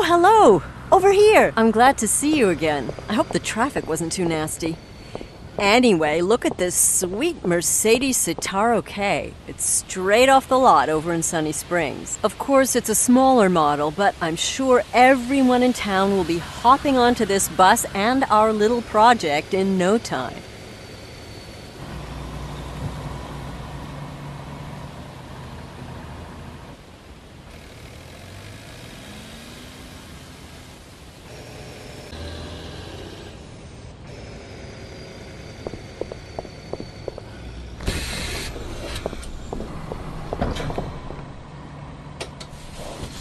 Oh, hello! Over here! I'm glad to see you again. I hope the traffic wasn't too nasty. Anyway, look at this sweet Mercedes Citaro K. It's straight off the lot over in Sunny Springs. Of course, it's a smaller model, but I'm sure everyone in town will be hopping onto this bus and our little project in no time.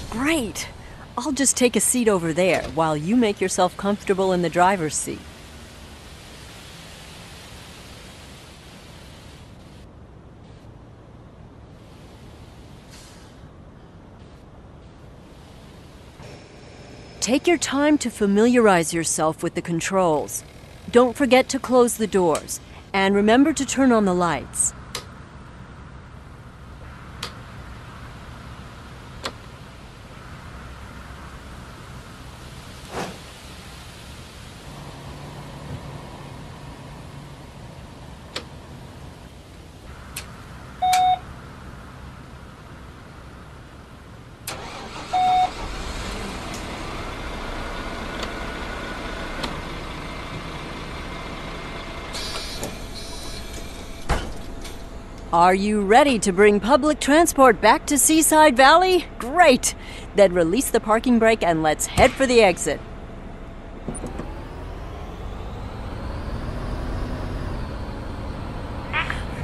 Great! I'll just take a seat over there while you make yourself comfortable in the driver's seat. Take your time to familiarize yourself with the controls. Don't forget to close the doors, and remember to turn on the lights. Are you ready to bring public transport back to Seaside Valley? Great! Then release the parking brake and let's head for the exit.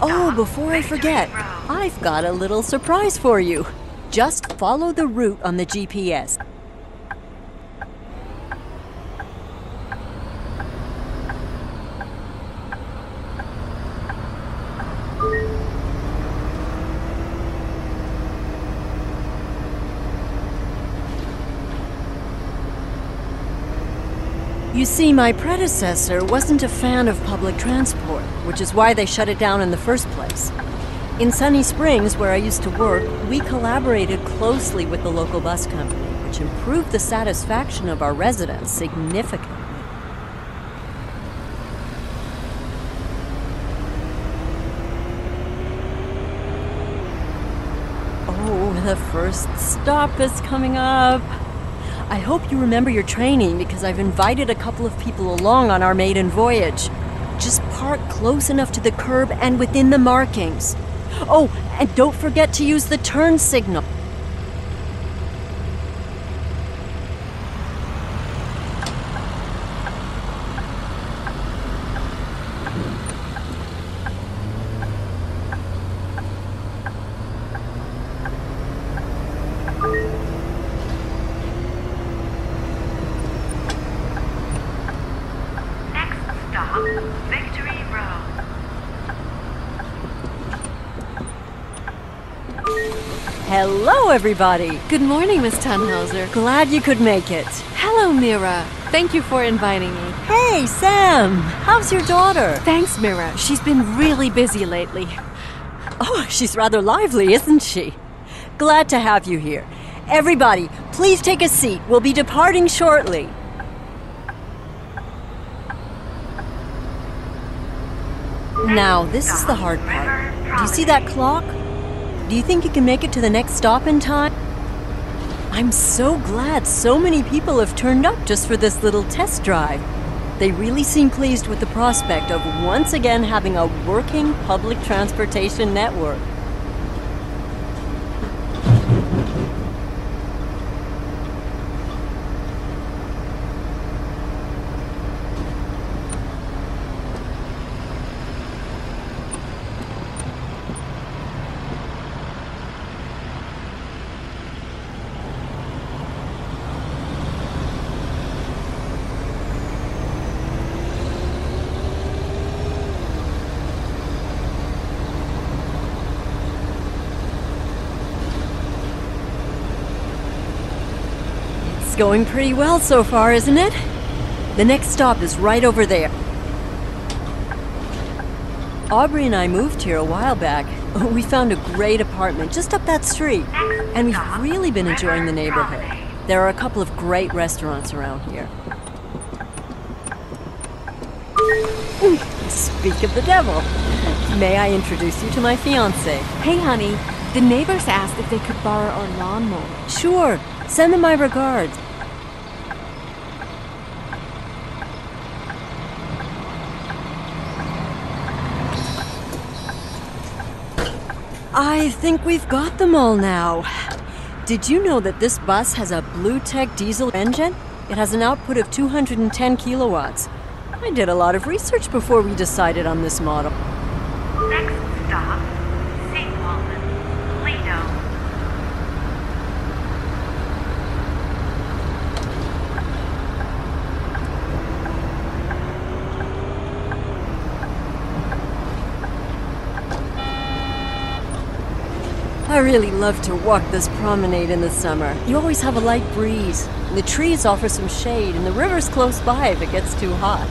Oh, before I forget, I've got a little surprise for you. Just follow the route on the GPS. You see, my predecessor wasn't a fan of public transport, which is why they shut it down in the first place. In Sunny Springs, where I used to work, we collaborated closely with the local bus company, which improved the satisfaction of our residents significantly. Oh, the first stop is coming up. I hope you remember your training because I've invited a couple of people along on our maiden voyage. Just park close enough to the curb and within the markings. Oh, and don't forget to use the turn signal. Hello, everybody! Good morning, Miss Tannhauser. Glad you could make it. Hello, Mira. Thank you for inviting me. Hey, Sam! How's your daughter? Thanks, Mira. She's been really busy lately. Oh, she's rather lively, isn't she? Glad to have you here. Everybody, please take a seat. We'll be departing shortly. Now, this is the hard part. Do you see that clock? Do you think you can make it to the next stop in time? I'm so glad so many people have turned up just for this little test drive. They really seem pleased with the prospect of once again having a working public transportation network. Going pretty well so far, isn't it? The next stop is right over there. Aubrey and I moved here a while back. We found a great apartment just up that street, and we've really been enjoying the neighborhood. There are a couple of great restaurants around here. Speak of the devil. May I introduce you to my fiancé? Hey, honey. The neighbors asked if they could borrow our lawnmower. Sure. Send them my regards. I think we've got them all now. Did you know that this bus has a Blue Tech diesel engine? It has an output of 210 kilowatts. I did a lot of research before we decided on this model. Next stop, St. Walden, Lido. I really love to walk this promenade in the summer. You always have a light breeze. The trees offer some shade, and the river's close by if it gets too hot.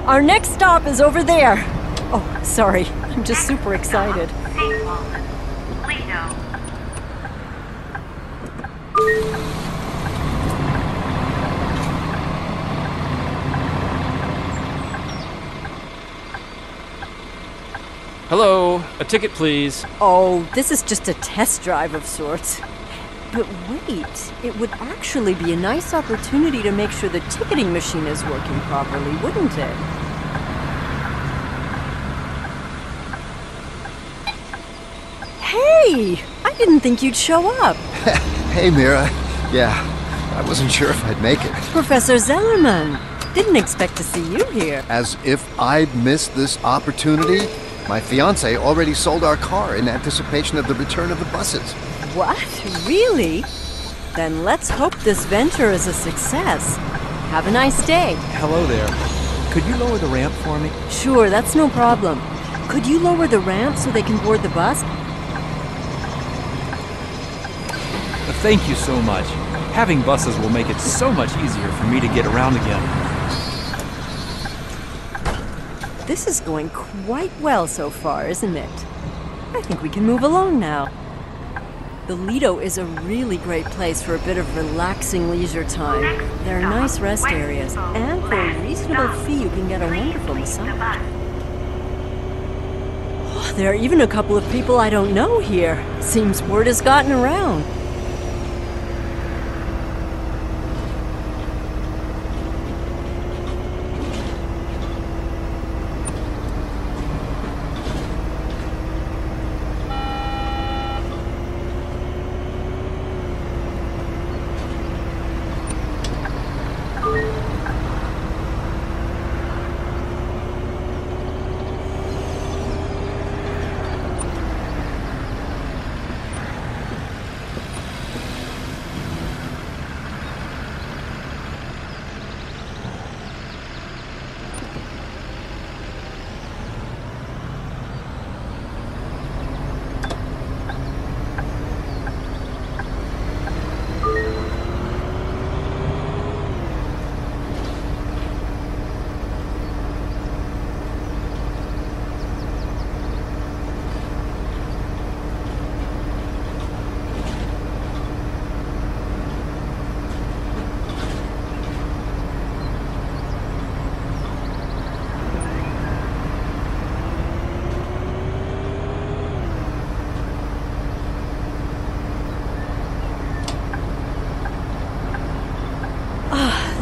Our next stop is over there. Oh, sorry. I'm just super excited. St. Walden, Lido. Hello, a ticket please. Oh, this is just a test drive of sorts. But wait, it would actually be a nice opportunity to make sure the ticketing machine is working properly, wouldn't it? Hey! I didn't think you'd show up. Hey, Mira. Yeah, I wasn't sure if I'd make it. Professor Zellerman. Didn't expect to see you here. As if I'd missed this opportunity, my fiancé already sold our car in anticipation of the return of the buses. What? Really? Then let's hope this venture is a success. Have a nice day. Hello there. Could you lower the ramp for me? Sure, that's no problem. Could you lower the ramp so they can board the bus? Thank you so much. Having buses will make it so much easier for me to get around again. This is going quite well so far, isn't it? I think we can move along now. The Lido is a really great place for a bit of relaxing leisure time. There are nice rest areas, and for a reasonable fee you can get a wonderful massage. Oh, there are even a couple of people I don't know here. Seems word has gotten around.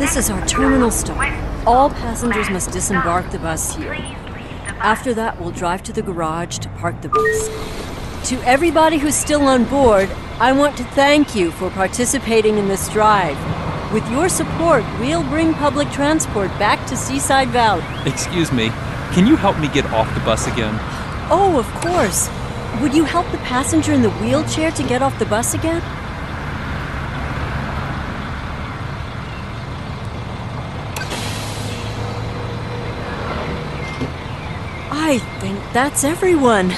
This is our terminal stop. All passengers must disembark the bus here. After that, we'll drive to the garage to park the bus. To everybody who's still on board, I want to thank you for participating in this drive. With your support, we'll bring public transport back to Seaside Valley. Excuse me, can you help me get off the bus again? Oh, of course. Would you help the passenger in the wheelchair to get off the bus again? I think that's everyone.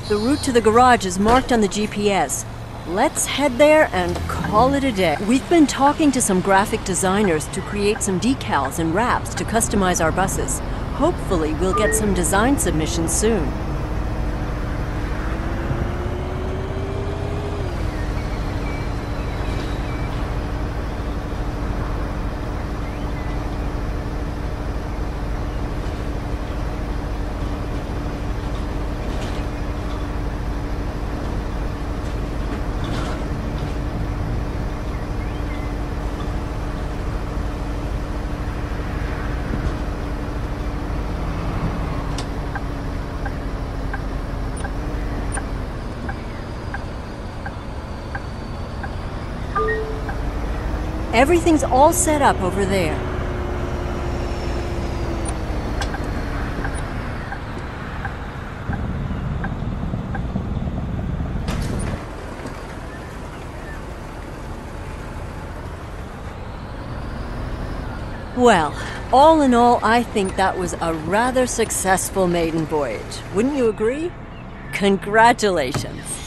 The route to the garage is marked on the GPS. Let's head there and call it a day. We've been talking to some graphic designers to create some decals and wraps to customize our buses. Hopefully, we'll get some design submissions soon. Everything's all set up over there. Well, all in all, I think that was a rather successful maiden voyage. Wouldn't you agree? Congratulations.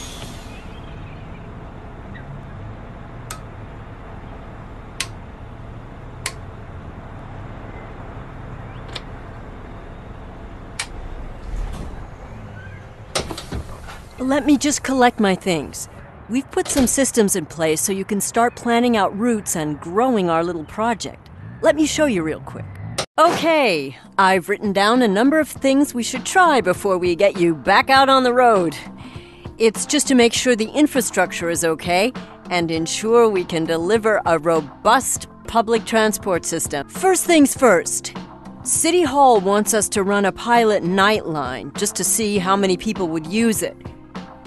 Let me just collect my things. We've put some systems in place so you can start planning out routes and growing our little project. Let me show you real quick. Okay, I've written down a number of things we should try before we get you back out on the road. It's just to make sure the infrastructure is okay and ensure we can deliver a robust public transport system. First things first. City Hall wants us to run a pilot night line just to see how many people would use it.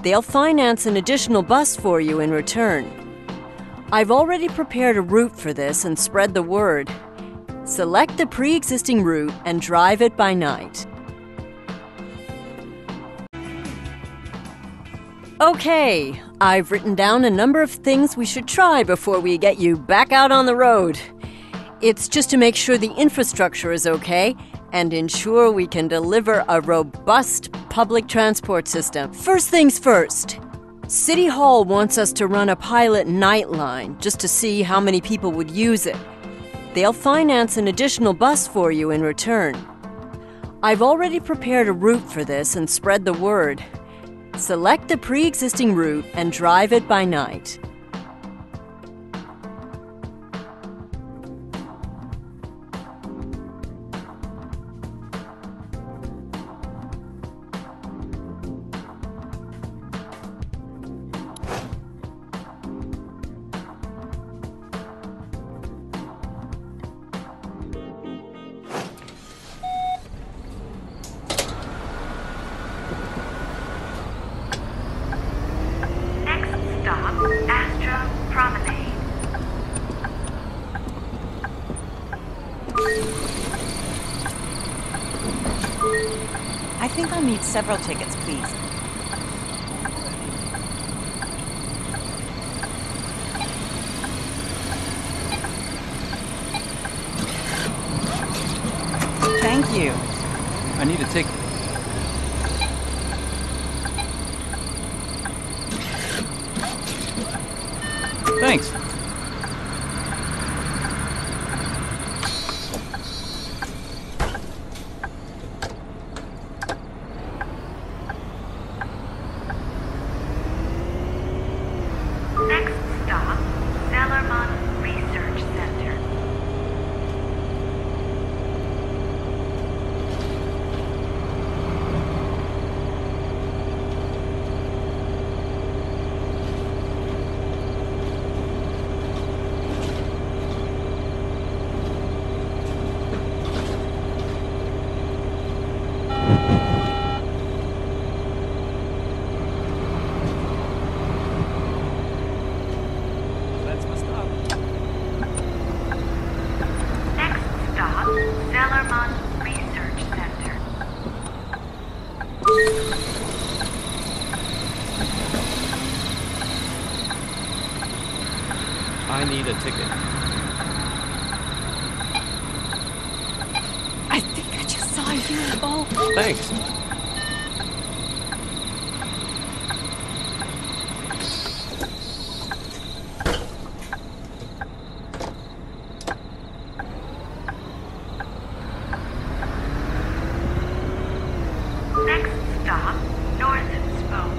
They'll finance an additional bus for you in return. I've already prepared a route for this and spread the word. Select the pre-existing route and drive it by night. Okay, I've written down a number of things we should try before we get you back out on the road. It's just to make sure the infrastructure is okay and ensure we can deliver a robust public transport system. First things first. City Hall wants us to run a pilot night line just to see how many people would use it. They'll finance an additional bus for you in return. I've already prepared a route for this and spread the word. Select the pre-existing route and drive it by night. I think I'll need several tickets, please. Thank you. I need a ticket. Thanks. I need a ticket. I think I just saw a UFO. Thanks. Next stop, Northern Spoke.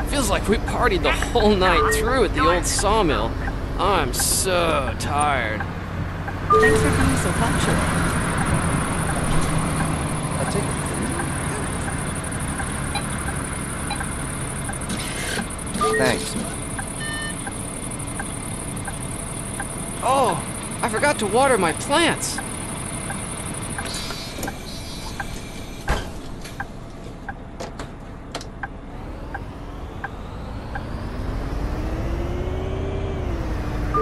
Feels like we partied the whole night through at the old sawmill. I'm so tired. Thanks for coming so punctual. A ticket. Thanks. Oh, I forgot to water my plants.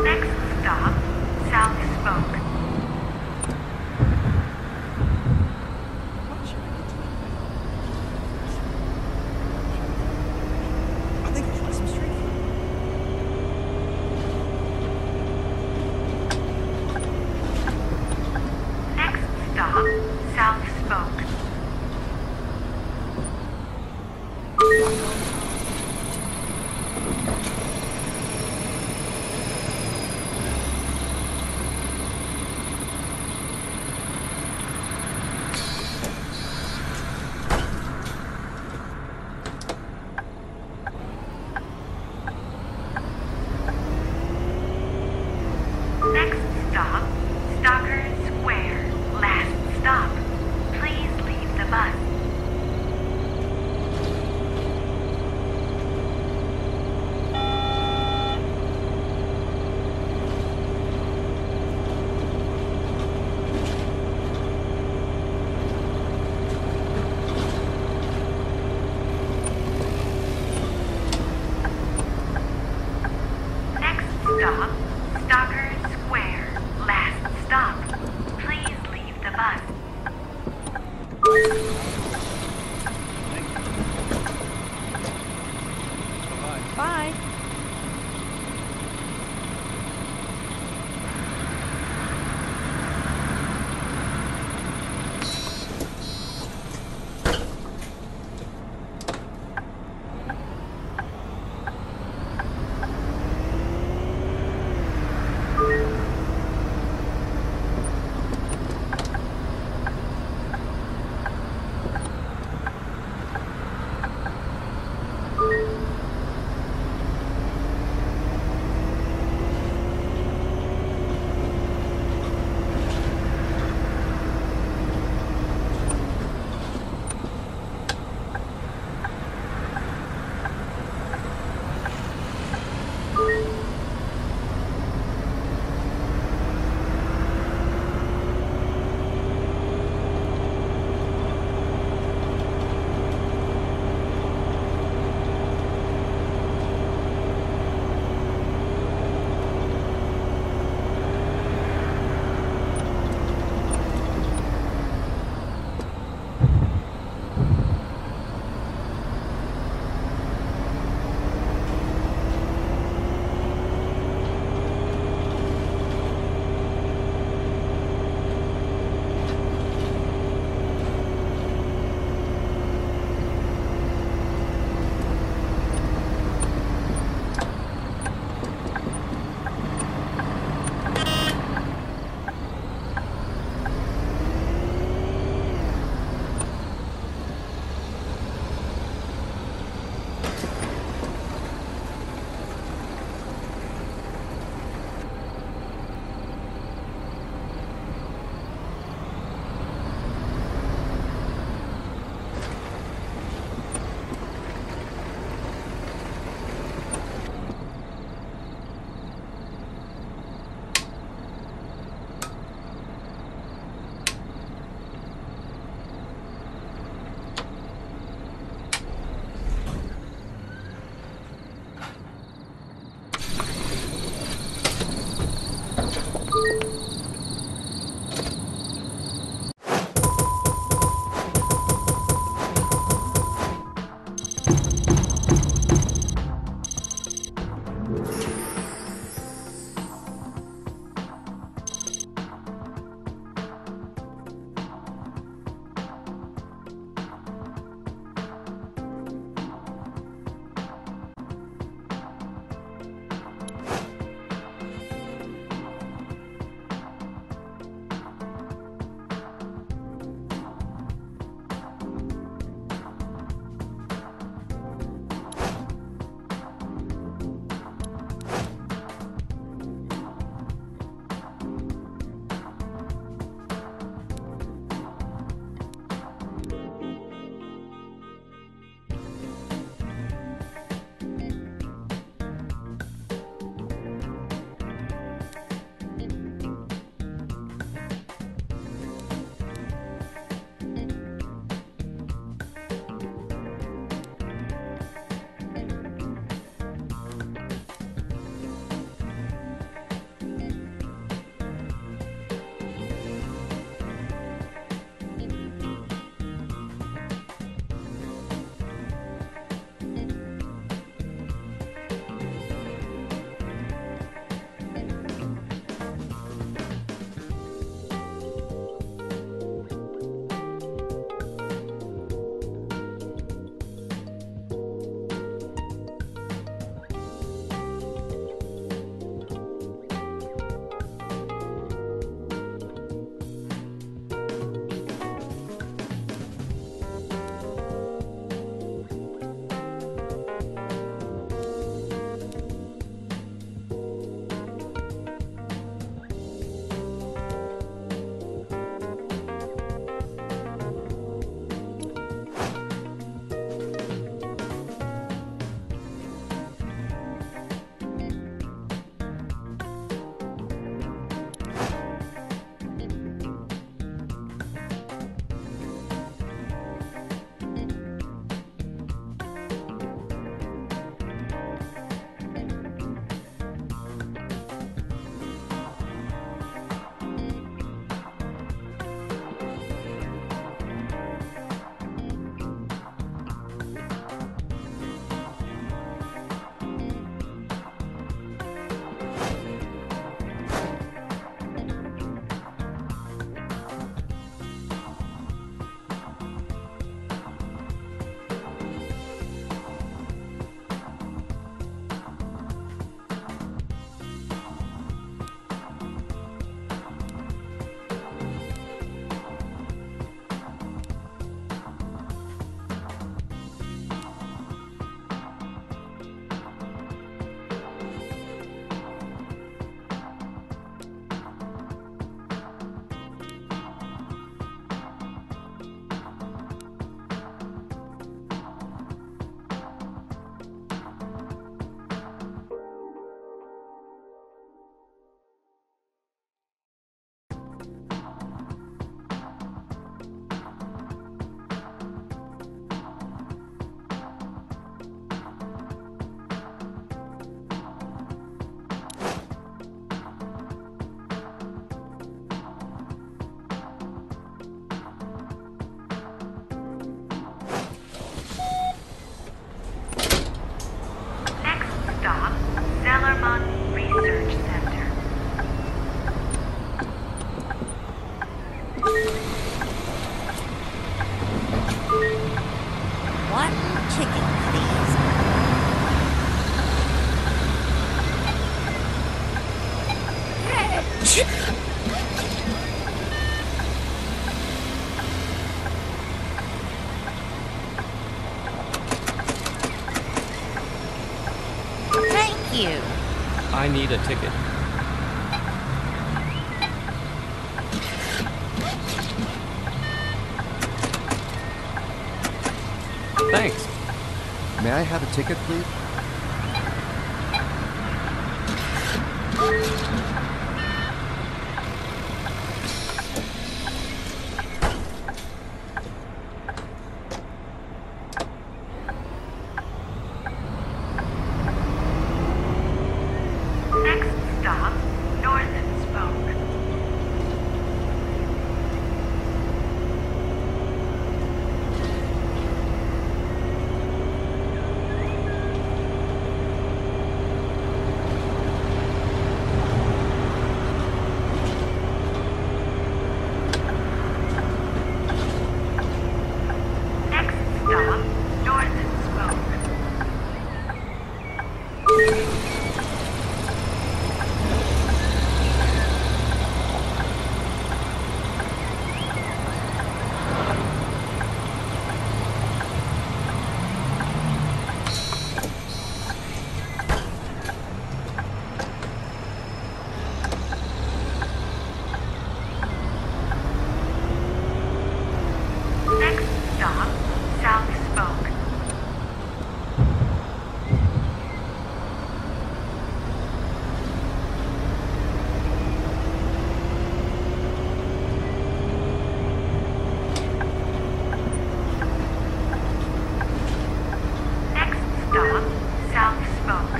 Next stop, South Spoke. I think I should some street food. Next stop, South Spoke. Next stop, Stalker Square. Last stop. Please leave. you. I need a ticket. Thanks. May I have a ticket, please? Next stop, North Spoke. Next stop, North Spoke. Next stop, South Spoke. Next stop, South Spoke.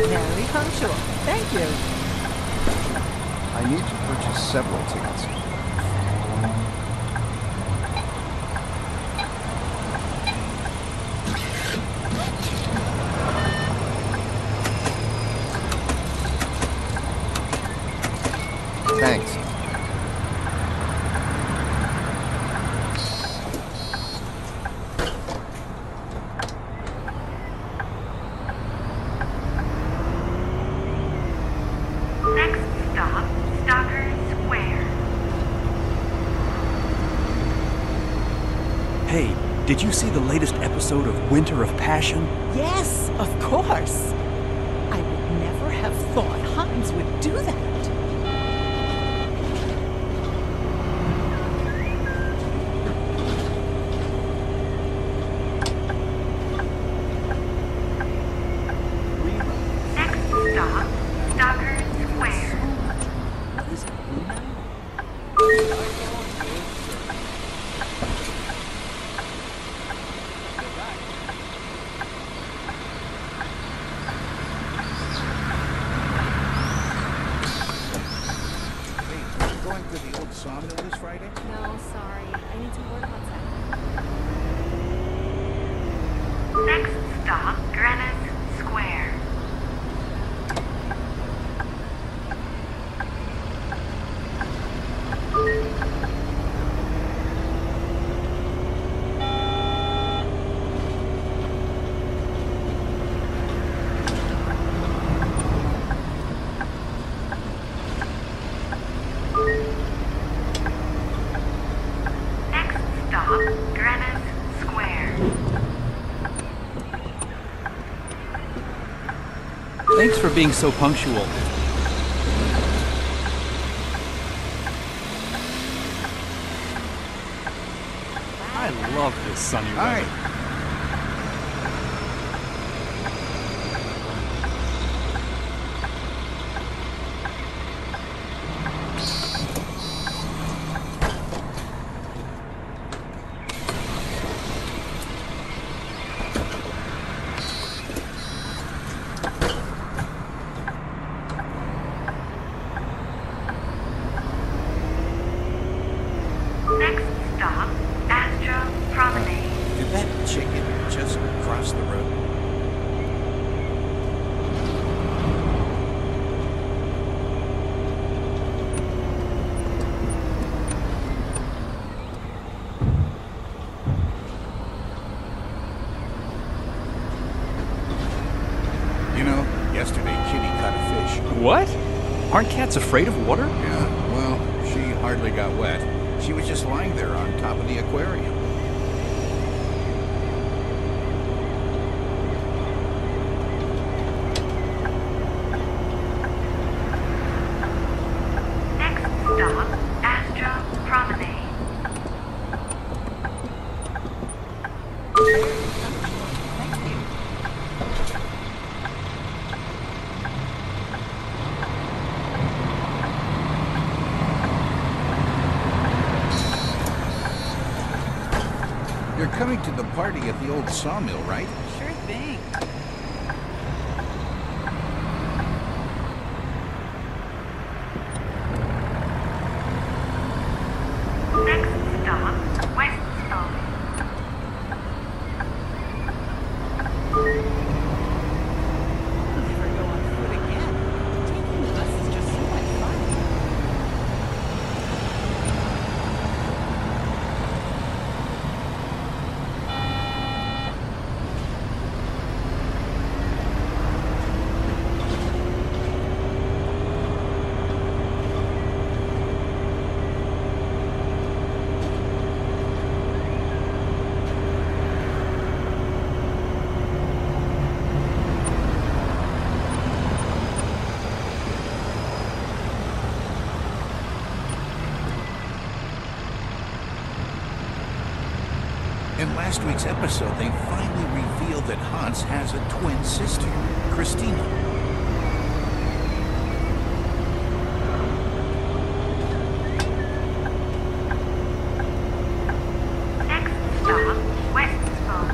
Very punctual. Thank you. I need to purchase several tickets. Thanks. Next stop, Stalker Square. Hey, did you see the latest episode of Winter of Passion? Yes, of course. I would never have thought Hans would do that. Next stop, Stalker Square. Going to the old sawmill this Friday? No, sorry. I need some work on Saturday. Next stop, Granite Square. Next stop, Granite Square. Thanks for being so punctual. I love this sunny All weather. right. Next stop, Astro Promenade. Did that chicken just cross the road? You know, yesterday Kitty caught a fish. What? Aren't cats afraid of water? Yeah, well, she hardly got wet. She was just lying there on top of the aquarium. stop, Astra Promenade. You're coming to the party at the old sawmill, right? Sure thing. Next stop, Westville. Never go on foot again. Taking the bus is just so much fun. In last week's episode, they finally revealed that Hans has a twin sister, Christina. Next stop, Westville.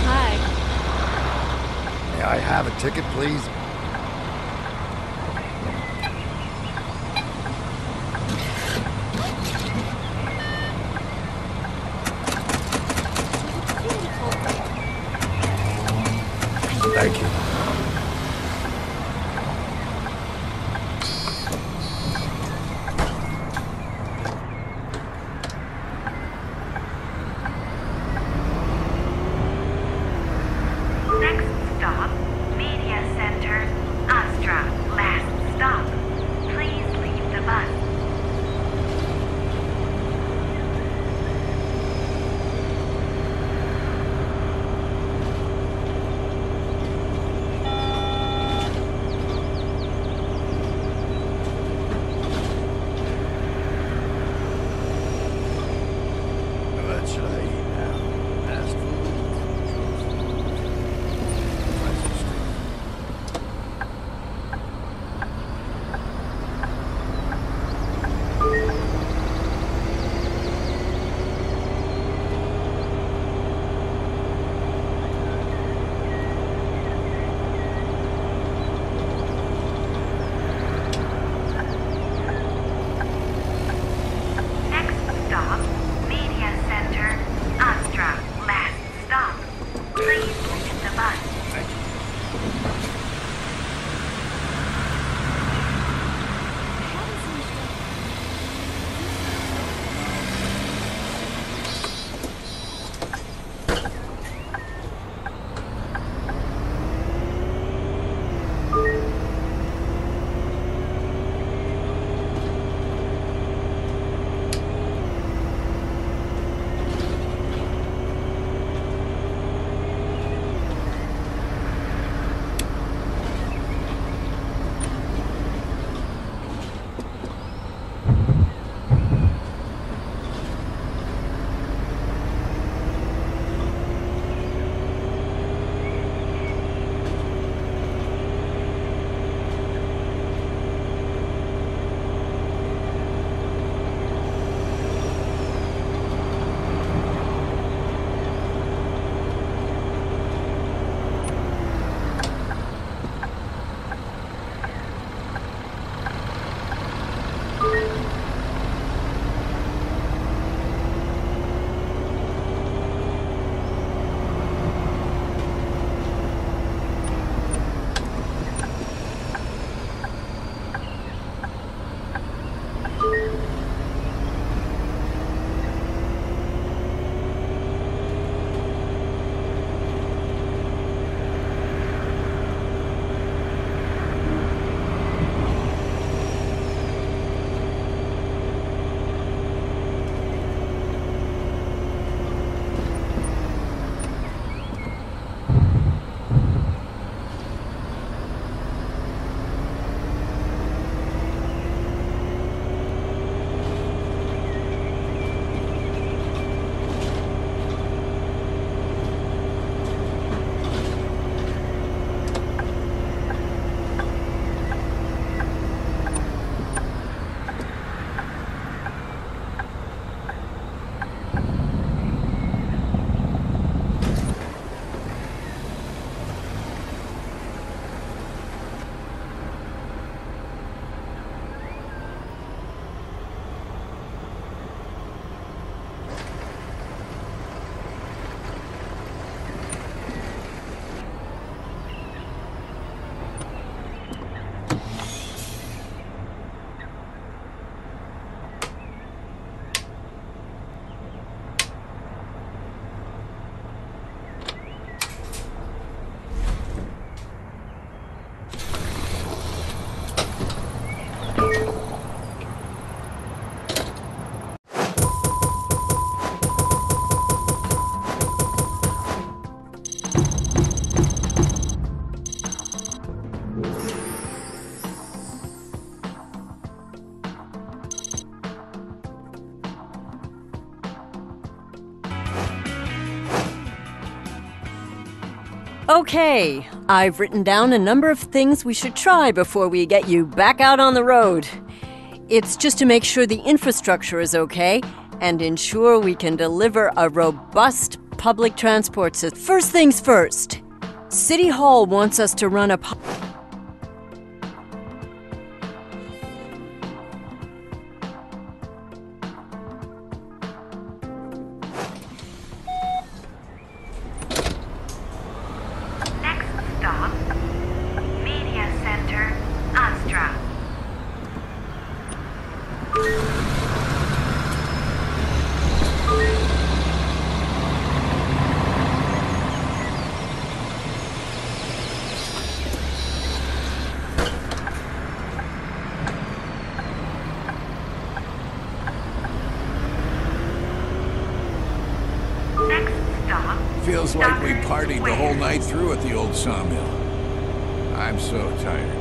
Hi. May I have a ticket, please? Thank you. Next stop, Media Center, Astra. Last stop. Please leave the bus. Okay, I've written down a number of things we should try before we get you back out on the road. It's just to make sure the infrastructure is okay and ensure we can deliver a robust public transport system. First things first, City Hall wants us to run a Next stop, Media Center, Astra. Next stop, Feels like we Dockers partied the Square. whole night through at the old sawmill. I'm so tired.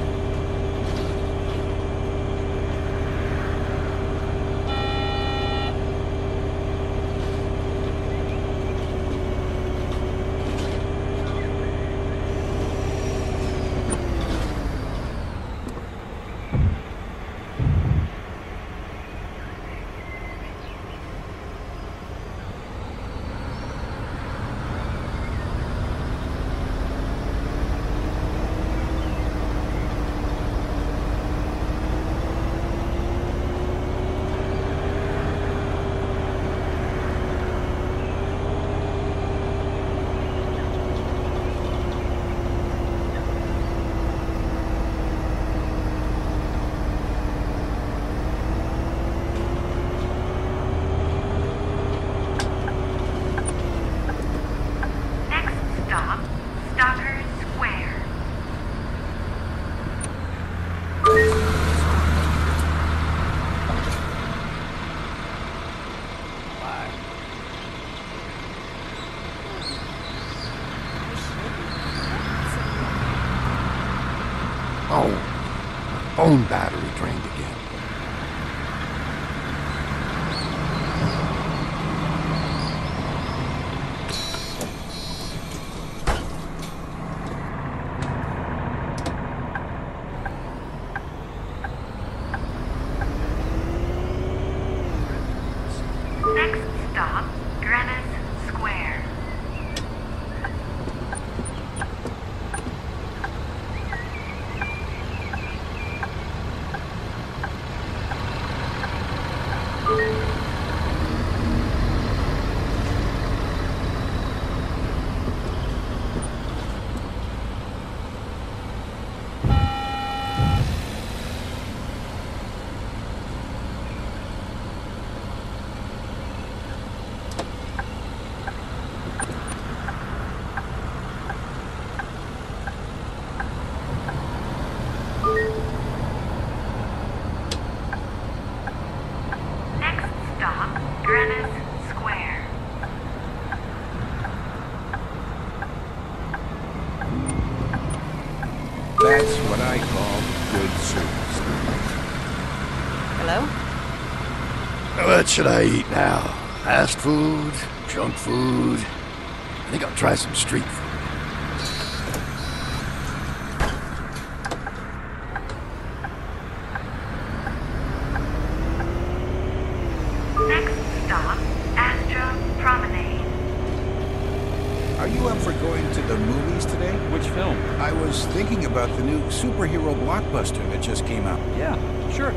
Next stop, Dockers Square. Oh, my phone battery drained again. Next stop, Greenwich Square. Next stop, Greenwich Square. That's what I call good service. Hello? What should I eat now? Fast food? Junk food? I think I'll try some street food. Next stop, Astra Promenade. Are you up for going to the movies today? Which film? I was thinking about the new superhero blockbuster that just came out. Yeah, sure.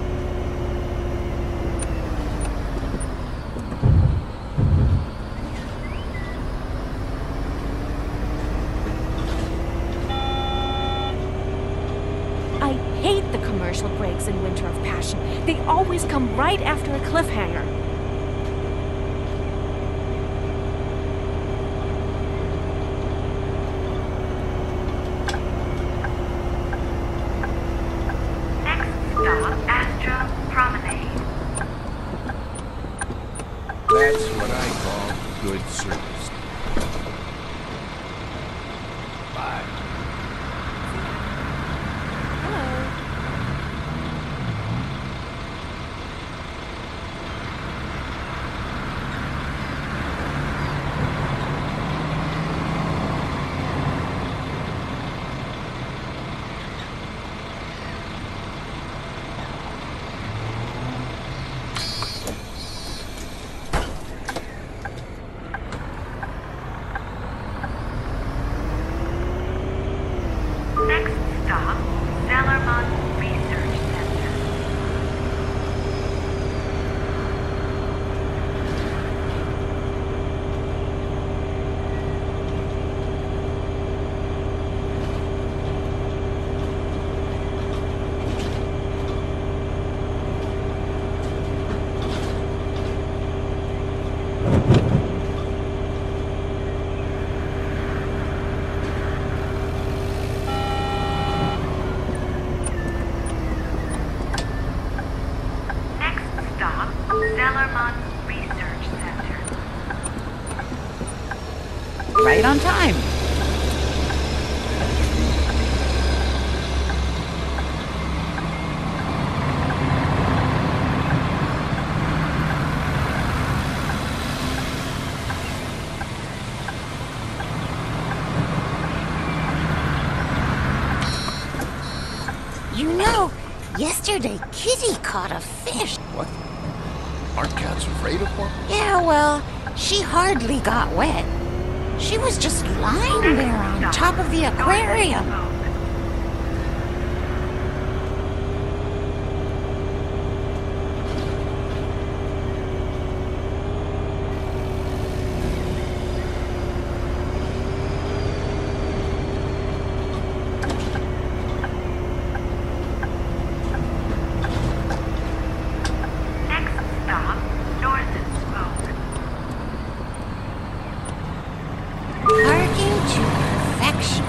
I hate the commercial breaks in Winter of Passion. They always come right after a cliffhanger. Next stop, Astra Promenade. That's what I call good service. Bye. Hello. time. You know, yesterday Kitty caught a fish. What? Aren't cats afraid of one? Yeah, well, she hardly got wet. She was just lying there on top of the aquarium. Parking to perfection.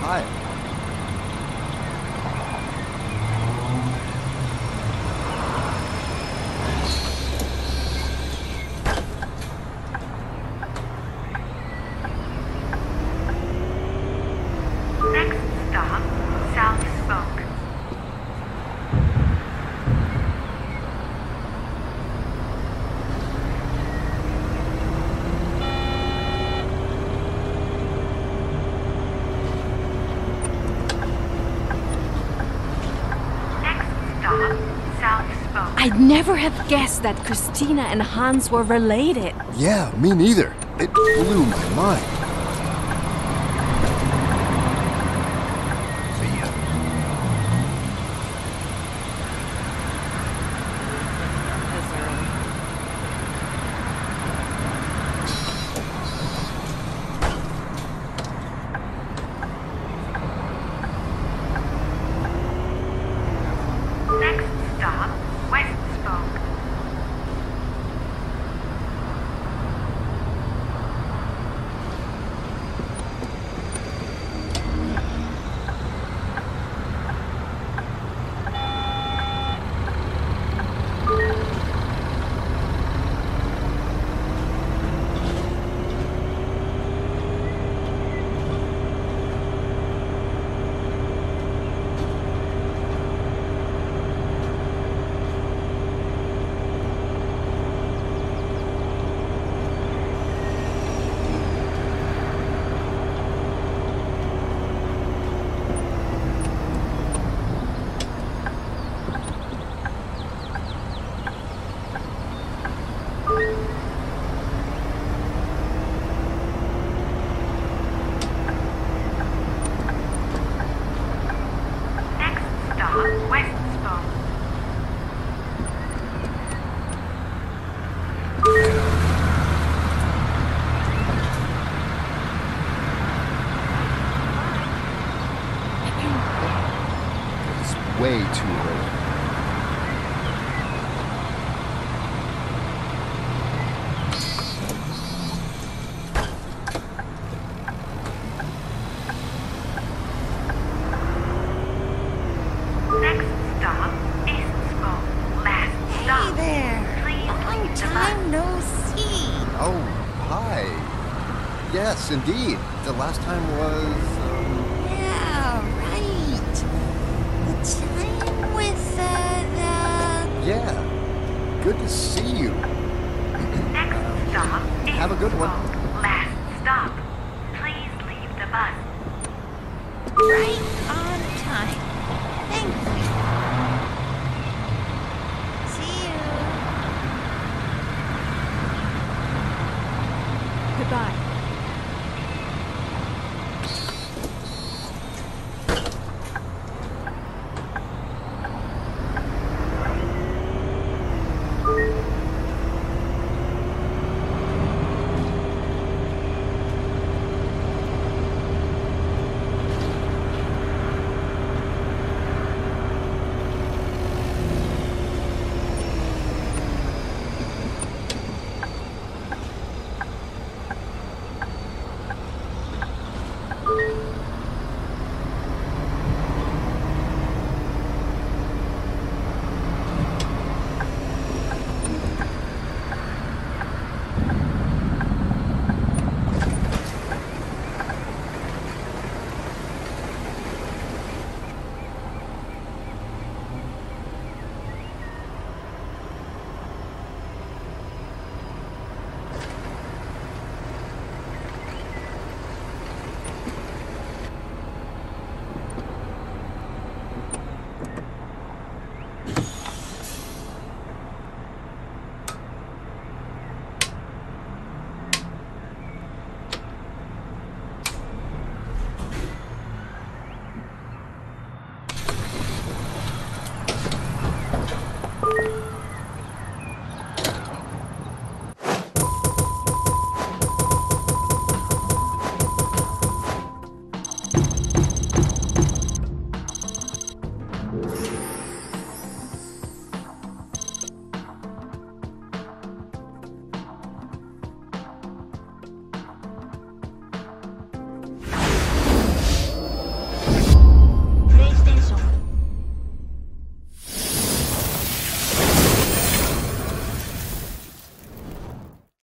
Hi. Next stop, South Spoke. South Spoke. I'd never have guessed that Christina and Hans were related. Yeah, me neither. It blew my mind. See ya. Next stop, West Spoke. Next stop, West Spoke. It's way too early. Next stop, East Spoke. Last Hey stop. there. Please Long leave the time no see. Oh, hi. Yes, indeed. The last time was, Yeah, right. The time with the... yeah. Good to see you. Next stop, East Have a good one. Spoke. Last stop. Please leave the bus. Right